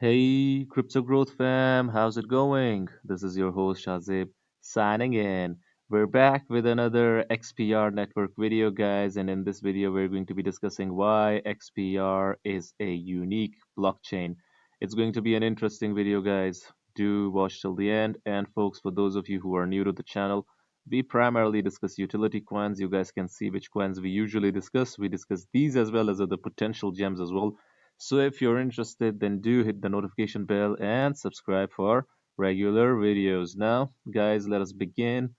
Hey, Crypto Growth fam, how's it going? This is your host Shazib signing in. We're back with another XPR network video, guys, and in this video, we're going to be discussing why XPR is a unique blockchain. It's going to be an interesting video, guys. Do watch till the end. And, folks, for those of you who are new to the channel, we primarily discuss utility coins. You guys can see which coins we usually discuss. We discuss these as well as other potential gems as well. So if you're interested, then do hit the notification bell and subscribe for regular videos. Now, guys, let us begin.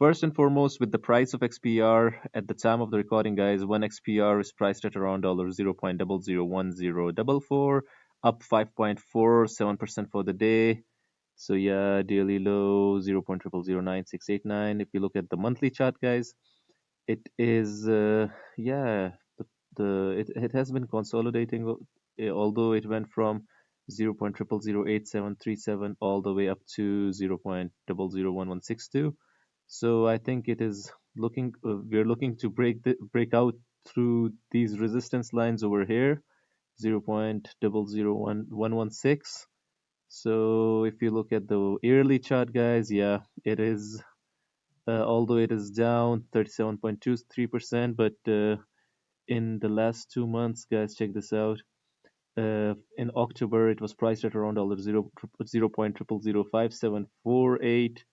First and foremost, with the price of XPR at the time of the recording, guys, one XPR is priced at around $0.001044, up 5.47% for the day. So yeah, daily low 0.000969. If you look at the monthly chart, guys, it is yeah it has been consolidating, although it went from 0.00083737 all the way up to 0.001162. So I think it is looking we're looking to break out through these resistance lines over here, 0.001116. So if you look at the yearly chart, guys, yeah, it is although it is down 37.23%, but in the last 2 months, guys, check this out. In October, it was priced at around $0.000578.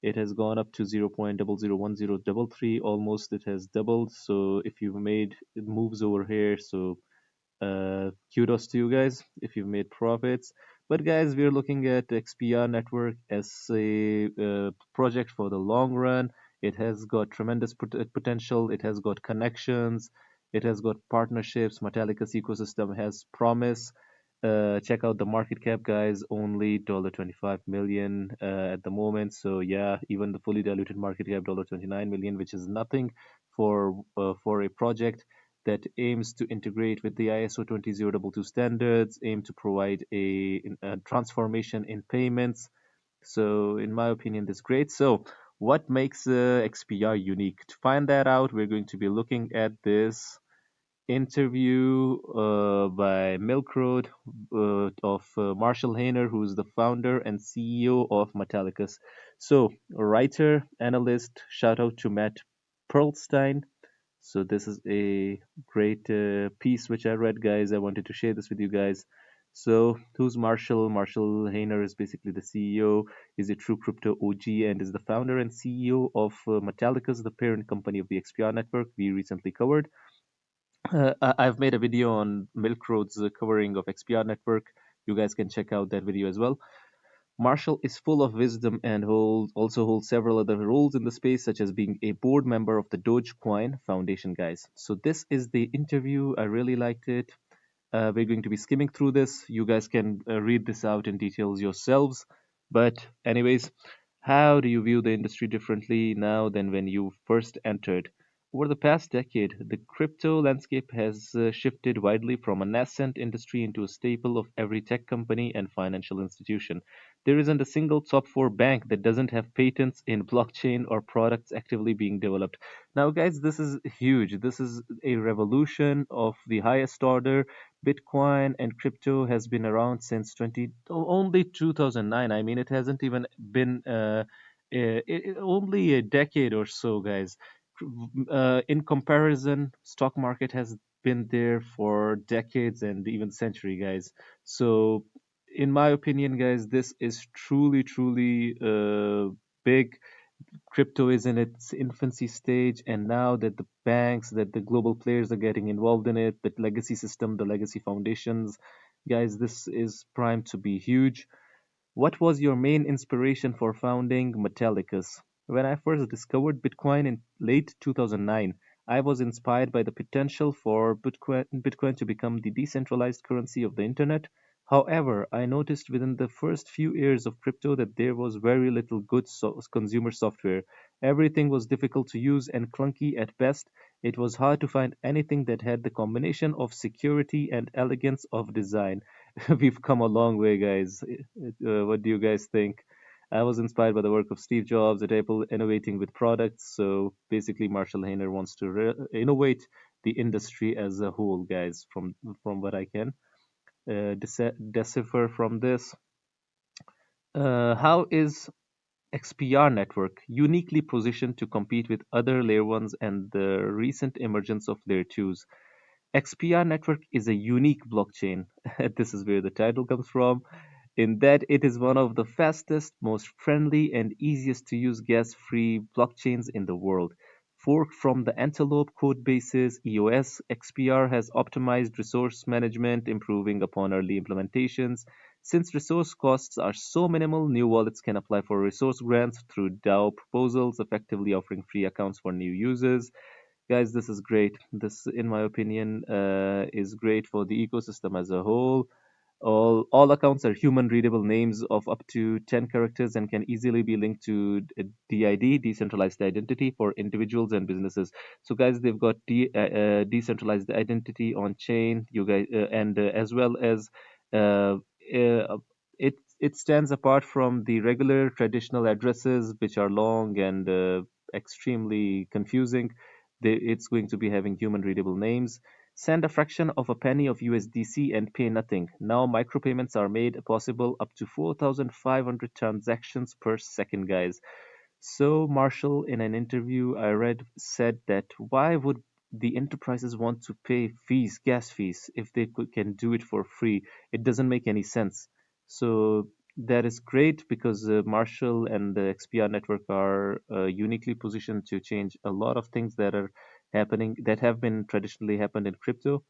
It has gone up to 0.001033. Almost it has doubled. So if you've made moves over here, so kudos to you guys if you've made profits. But guys, we're looking at XPR network as a project for the long run. It has got tremendous potential. It has got connections. It has got partnerships. Metallica's ecosystem has promise. Check out the market cap, guys. Only $25 million at the moment. So yeah, even the fully diluted market cap $29 million, which is nothing for a project that aims to integrate with the ISO 20022 standards, aim to provide a transformation in payments. So, in my opinion, this is great. So, what makes XPR unique? To find that out, we're going to be looking at this interview by Milk Road of Marshall Hayner, who's the founder and CEO of Metallicus. So, writer, analyst, shout out to Matt Perlstein. So this is a great piece which I read, guys. I wanted to share this with you guys. So who's Marshall? Marshall Hayner is basically the CEO, is a true crypto OG, and is the founder and CEO of Metallicus, the parent company of the XPR network we recently covered. I've made a video on Milk Road's covering of XPR network. You guys can check out that video as well. Marshall is full of wisdom and also holds several other roles in the space, such as being a board member of the Dogecoin Foundation, guys. So this is the interview. I really liked it. We're going to be skimming through this. You guys can read this out in details yourselves. But anyways, how do you view the industry differently now than when you first entered? Over the past decade, the crypto landscape has shifted widely from a nascent industry into a staple of every tech company and financial institution. There isn't a single top four bank that doesn't have patents in blockchain or products actively being developed. Now, guys, this is huge. This is a revolution of the highest order. Bitcoin and crypto has been around since only 2009. I mean, it hasn't even been only a decade or so, guys. In comparison, stock market has been there for decades and even century, guys. So, in my opinion, guys, this is truly big. Crypto is in its infancy stage, and now that the banks, that the global players are getting involved in it, the legacy system, the legacy foundations, guys, this is primed to be huge. What was your main inspiration for founding Metallicus? When I first discovered Bitcoin in late 2009, I was inspired by the potential for Bitcoin to become the decentralized currency of the internet. However, I noticed within the first few years of crypto that there was very little good consumer software. Everything was difficult to use and clunky at best. It was hard to find anything that had the combination of security and elegance of design. We've come a long way, guys. What do you guys think? I was inspired by the work of Steve Jobs at Apple innovating with products. So basically, Marshall Hayner wants to innovate the industry as a whole, guys. From what I can. decipher from this. How is XPR network uniquely positioned to compete with other layer ones and the recent emergence of layer twos? XPR network is a unique blockchain. This is where the title comes from, in that it is one of the fastest, most friendly, and easiest to use gas free blockchains in the world. Forked from the Antelope codebases, EOS XPR has optimized resource management, improving upon early implementations. Since resource costs are so minimal, new wallets can apply for resource grants through DAO proposals, effectively offering free accounts for new users. Guys, this is great. This, in my opinion, is great for the ecosystem as a whole. All accounts are human readable names of up to 10 characters and can easily be linked to DID, decentralized identity, for individuals and businesses. So, guys, they've got decentralized identity on chain. You guys, and as well as uh, it stands apart from the regular traditional addresses, which are long and extremely confusing. It's going to be having human readable names. Send a fraction of a penny of USDC and pay nothing. Now micropayments are made possible up to 4,500 transactions per second, guys. So Marshall, in an interview I read, said that why would the enterprises want to pay fees, gas fees, if they can do it for free? It doesn't make any sense. So that is great because Marshall and the XPR network are uniquely positioned to change a lot of things that are happening that have been traditionally happened in crypto.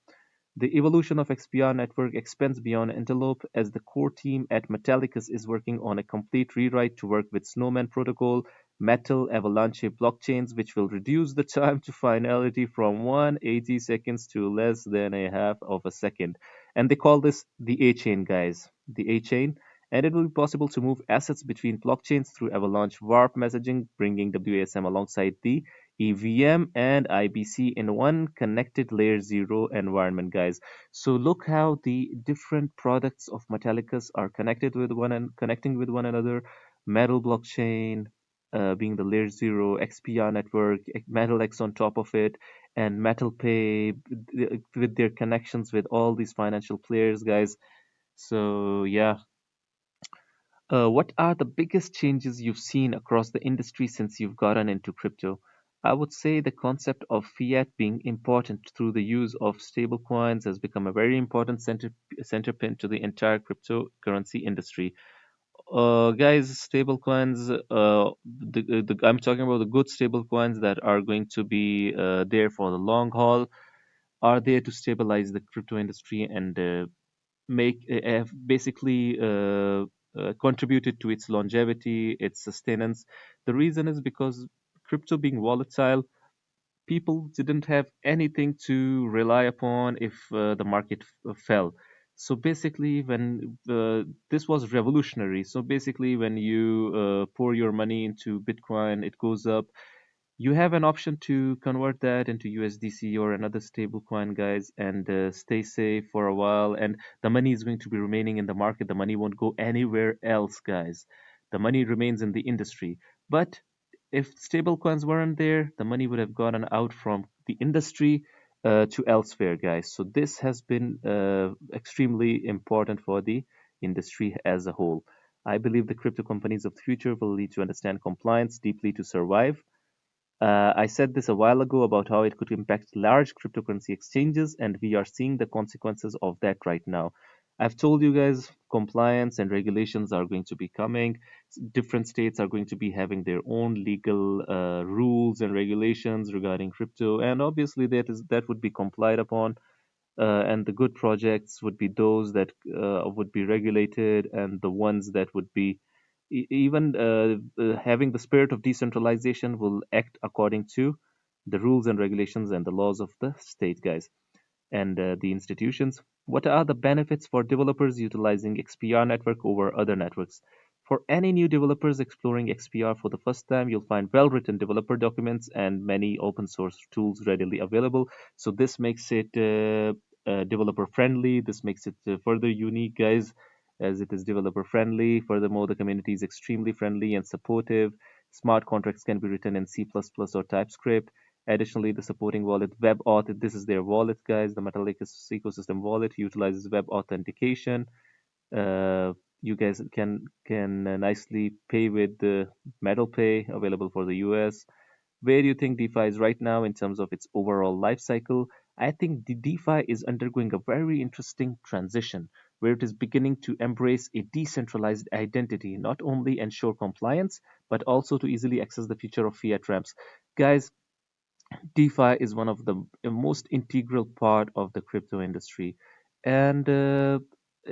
The evolution of XPR network expands beyond Antelope as the core team at Metallicus is working on a complete rewrite to work with Snowman Protocol, Metal, Avalanche blockchains, which will reduce the time to finality from 180 seconds to less than a half of a second. And they call this the A chain, guys. The A chain. And it will be possible to move assets between blockchains through Avalanche Warp messaging, bringing WASM alongside the EVM and IBC in one connected layer zero environment, guys. So look how the different products of Metallicus are connected with one and connecting with one another. Metal blockchain, being the layer zero, XPR network, Metal X on top of it, and Metal Pay with their connections with all these financial players, guys. So yeah, what are the biggest changes you've seen across the industry since you've gotten into crypto? I would say the concept of fiat being important through the use of stablecoins has become a very important centerpin to the entire cryptocurrency industry. Guys, stablecoins, I'm talking about the good stablecoins that are going to be there for the long haul, are there to stabilize the crypto industry and make have basically contributed to its longevity, its sustenance. The reason is because crypto being volatile, people didn't have anything to rely upon if the market fell. So basically, when this was revolutionary. So basically, when you pour your money into Bitcoin, it goes up. You have an option to convert that into USDC or another stable coin, guys, and stay safe for a while. And the money is going to be remaining in the market. The money won't go anywhere else, guys. The money remains in the industry. But if stable coins weren't there, the money would have gotten out from the industry to elsewhere, guys. So this has been extremely important for the industry as a whole. I believe the crypto companies of the future will need to understand compliance deeply to survive. I said this a while ago about how it could impact large cryptocurrency exchanges, and we are seeing the consequences of that right now. I've told you guys compliance and regulations are going to be coming. Different states are going to be having their own legal rules and regulations regarding crypto, and obviously that would be complied upon, and the good projects would be those that would be regulated, and the ones that would be even having the spirit of decentralization will act according to the rules and regulations and the laws of the state, guys, and the institutions. What are the benefits for developers utilizing XPR network over other networks? For any new developers exploring XPR for the first time, you'll find well-written developer documents and many open source tools readily available. So this makes it developer friendly. This makes it further unique, guys, as it is developer friendly. Furthermore, the community is extremely friendly and supportive. Smart contracts can be written in C++ or TypeScript, Additionally, the supporting wallet WebAuth, this is their wallet, guys. The Metallicus ecosystem wallet utilizes web authentication. Uh, you guys can nicely pay with the Metal Pay available for the US. Where do you think DeFi is right now in terms of its overall life cycle? I think the DeFi is undergoing a very interesting transition where it is beginning to embrace a decentralized identity, not only ensure compliance, but also to easily access the future of fiat ramps. Guys, DeFi is one of the most integral part of the crypto industry, and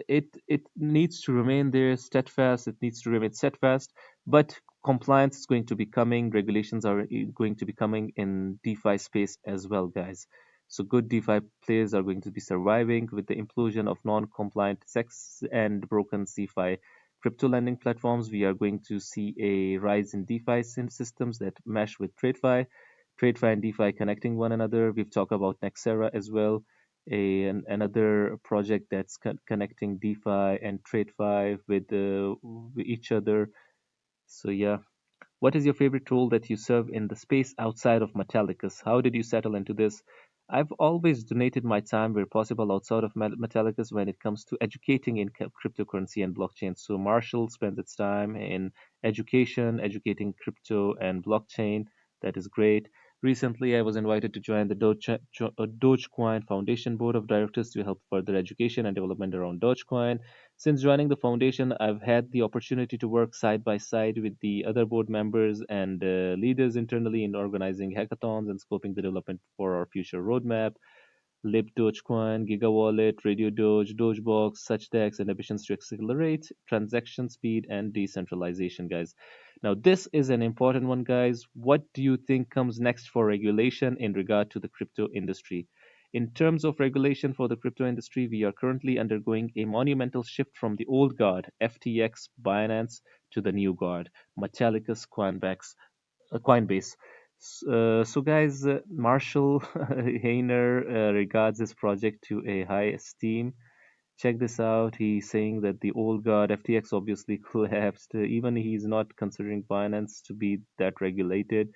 it needs to remain there steadfast. It needs to remain steadfast, but compliance is going to be coming. Regulations are going to be coming in DeFi space as well, guys. So good DeFi players are going to be surviving with the implosion of non-compliant sex and broken CeFi crypto lending platforms. We are going to see a rise in DeFi systems that mesh with TradeFi and DeFi connecting one another. We've talked about Nexera as well, another project that's connecting DeFi and TradeFi with each other. So yeah, what is your favorite role that you serve in the space outside of Metallicus? How did you settle into this? I've always donated my time where possible outside of Metallicus when it comes to educating in cryptocurrency and blockchain. So Marshall spends its time in education, educating crypto and blockchain. That is great. Recently, I was invited to join the Dogecoin Foundation Board of Directors to help further education and development around Dogecoin. Since joining the foundation, I've had the opportunity to work side by side with the other board members and leaders internally in organizing hackathons and scoping the development for our future roadmap. Lib Dogecoin, Giga Wallet, Radio Doge, Dogebox, such decks, and ambitions to accelerate transaction speed and decentralization, guys. Now, this is an important one, guys. What do you think comes next for regulation in regard to the crypto industry? In terms of regulation for the crypto industry, we are currently undergoing a monumental shift from the old guard, FTX, Binance, to the new guard, Metallicus, Coinbase. So, guys, Marshall Hayner regards this project to a high esteem. Check this out. He's saying that the old guard FTX obviously collapsed. Even he's not considering Binance to be that regulated.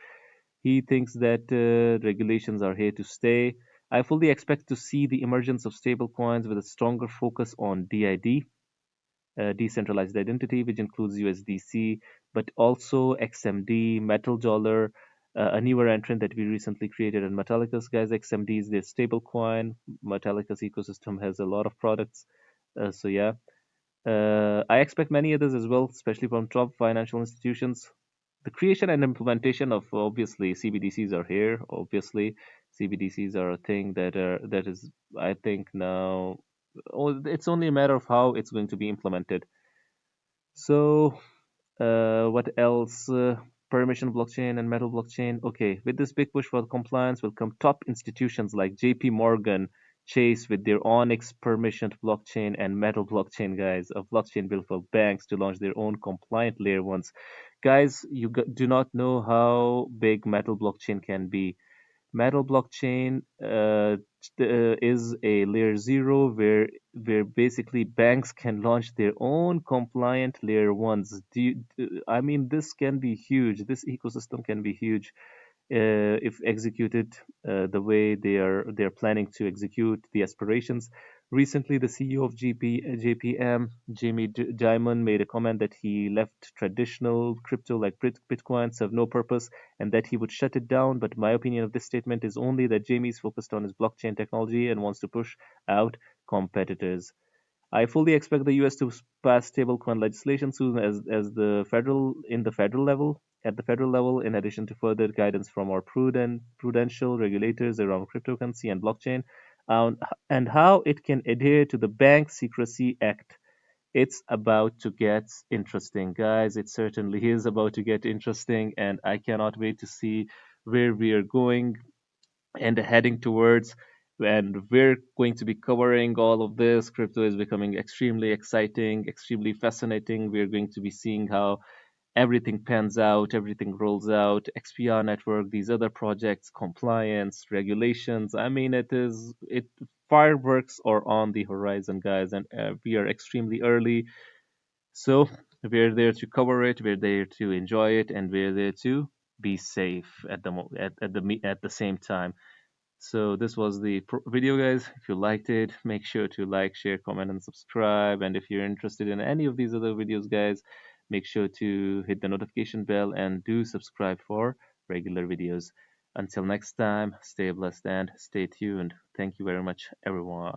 He thinks that regulations are here to stay. I fully expect to see the emergence of stablecoins with a stronger focus on DID, decentralized identity, which includes USDC, but also XMD, Metal Dollar, a newer entrant that we recently created in Metallicus. Guys, XMD is their stablecoin. Metallicus ecosystem has a lot of products. So yeah, I expect many others as well, especially from top financial institutions. The creation and implementation of obviously CBDCs are here. Obviously, CBDCs are a thing that is, I think now, it's only a matter of how it's going to be implemented. So, what else? Permission blockchain and metal blockchain. Okay, with this big push for compliance will come top institutions like JP Morgan, Chase with their Onyx permissioned blockchain and metal blockchain, guys, a blockchain built for banks to launch their own compliant layer ones. Guys, you do not know how big metal blockchain can be. Metal blockchain is a layer zero where basically banks can launch their own compliant layer ones. I mean, this can be huge. This ecosystem can be huge if executed the way they're planning to execute the aspirations. Recently, the CEO of JPM, Jamie Dimon, made a comment that he left traditional crypto like Bitcoin serve no purpose and that he would shut it down. But my opinion of this statement is only that Jamie is focused on his blockchain technology and wants to push out competitors. I fully expect the US to pass stablecoin legislation soon as the federal level at the federal level, in addition to further guidance from our prudential regulators around cryptocurrency and blockchain, um, and how it can adhere to the Bank Secrecy Act. It's about to get interesting, guys. It certainly is about to get interesting, and I cannot wait to see where we are going and heading towards. And we're going to be covering all of this. Crypto is becoming extremely exciting, extremely fascinating. We're going to be seeing how everything pans out, everything rolls out, XPR network, these other projects, compliance, regulations. I mean, it fireworks are on the horizon, guys, and we are extremely early. So we're there to cover it, we're there to enjoy it, and we're there to be safe at at the same time. So this was the video, guys. If you liked it, make sure to like, share, comment, and subscribe. And if you're interested in any of these other videos, guys, make sure to hit the notification bell and do subscribe for regular videos. Until next time, stay blessed and stay tuned. Thank you very much, everyone.